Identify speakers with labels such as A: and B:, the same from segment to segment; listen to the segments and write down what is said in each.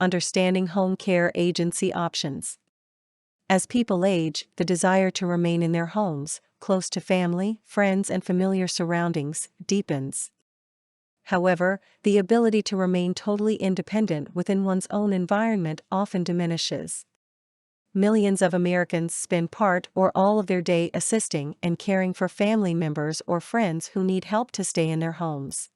A: Understanding home care agency options. As people age, the desire to remain in their homes, close to family, friends, and familiar surroundings, deepens. However, the ability to remain totally independent within one's own environment often diminishes. Millions of Americans spend part or all of their day assisting and caring for family members or friends who need help to stay in their homes.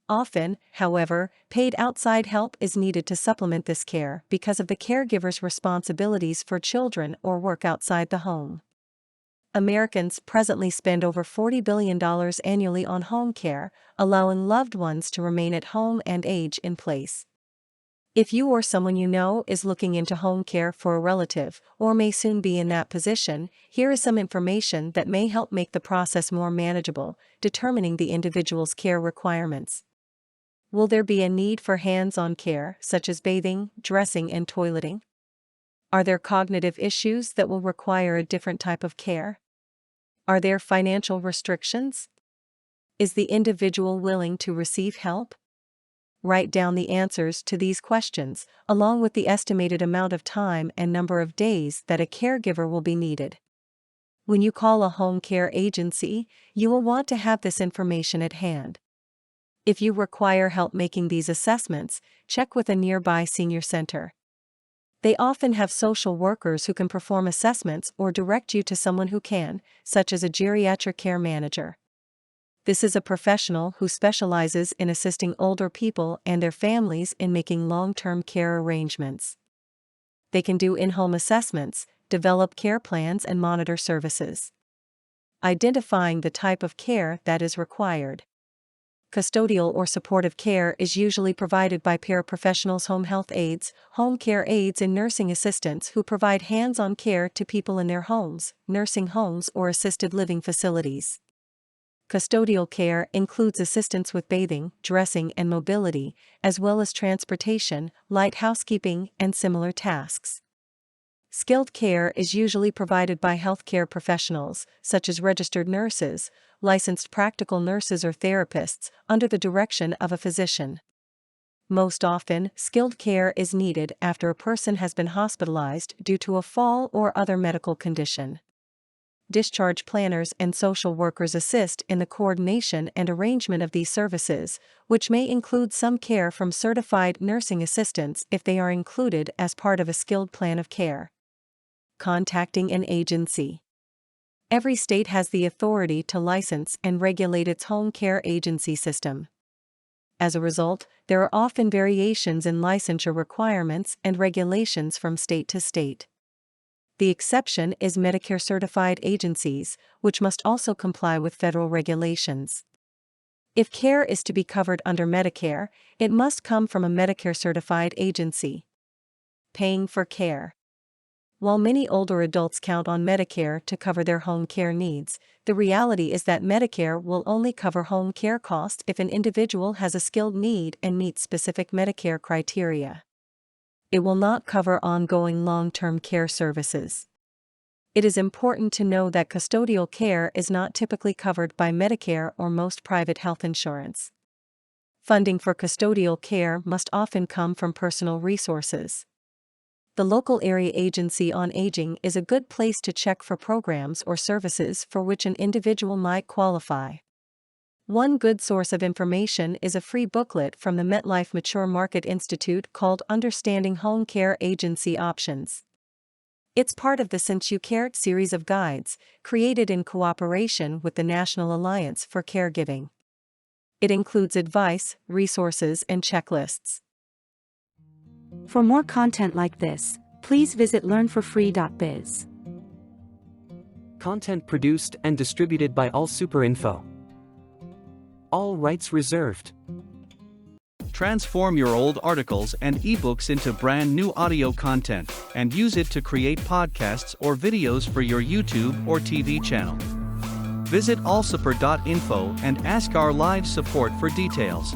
A: Often, however, paid outside help is needed to supplement this care because of the caregiver's responsibilities for children or work outside the home. Americans presently spend over $40 billion annually on home care, allowing loved ones to remain at home and age in place. If you or someone you know is looking into home care for a relative, or may soon be in that position, here is some information that may help make the process more manageable, determining the individual's care requirements. Will there be a need for hands-on care, such as bathing, dressing, and toileting? Are there cognitive issues that will require a different type of care? Are there financial restrictions? Is the individual willing to receive help? Write down the answers to these questions, along with the estimated amount of time and number of days that a caregiver will be needed. When you call a home care agency, you will want to have this information at hand. If you require help making these assessments, check with a nearby senior center. They often have social workers who can perform assessments or direct you to someone who can, such as a geriatric care manager. This is a professional who specializes in assisting older people and their families in making long-term care arrangements. They can do in-home assessments, develop care plans, and monitor services. Identifying the type of care that is required. Custodial or supportive care is usually provided by paraprofessionals, home health aides, home care aides, and nursing assistants who provide hands-on care to people in their homes, nursing homes, or assisted living facilities. Custodial care includes assistance with bathing, dressing, and mobility, as well as transportation, light housekeeping, and similar tasks. Skilled care is usually provided by healthcare professionals, such as registered nurses, licensed practical nurses, or therapists, under the direction of a physician. Most often, skilled care is needed after a person has been hospitalized due to a fall or other medical condition. Discharge planners and social workers assist in the coordination and arrangement of these services, which may include some care from certified nursing assistants if they are included as part of a skilled plan of care. Contacting an agency. Every state has the authority to license and regulate its home care agency system. As a result, there are often variations in licensure requirements and regulations from state to state. The exception is Medicare-certified agencies, which must also comply with federal regulations. If care is to be covered under Medicare, it must come from a Medicare-certified agency. Paying for care. While many older adults count on Medicare to cover their home care needs, the reality is that Medicare will only cover home care costs if an individual has a skilled need and meets specific Medicare criteria. It will not cover ongoing long-term care services. It is important to know that custodial care is not typically covered by Medicare or most private health insurance. Funding for custodial care must often come from personal resources. The local area agency on aging is a good place to check for programs or services for which an individual might qualify. One good source of information is a free booklet from the MetLife Mature Market Institute called Understanding Home Care Agency Options. It's part of the Since You Care series of guides, created in cooperation with the National Alliance for Caregiving. It includes advice, resources, and checklists.
B: For more content like this, please visit learnforfree.biz.
C: Content produced and distributed by AllSuperInfo. All rights reserved.
D: Transform your old articles and ebooks into brand new audio content and use it to create podcasts or videos for your YouTube or TV channel. Visit allsuper.info and ask our live support for details.